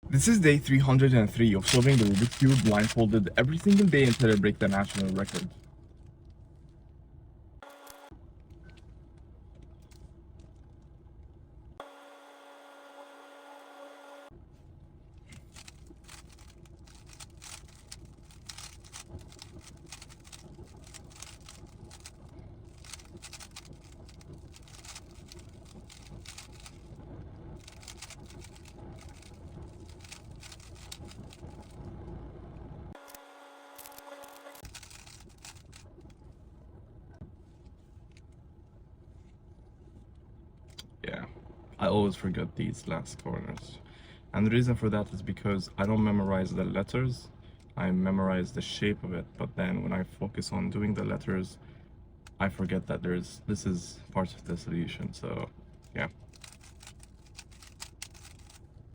This is day 303 of solving the Rubik's Cube blindfolded every single day until I break the national record. Yeah, I always forget these last corners. And the reason for that is because I don't memorize the letters, I memorize the shape of it, but then when I focus on doing the letters, I forget that this is part of the solution, so yeah.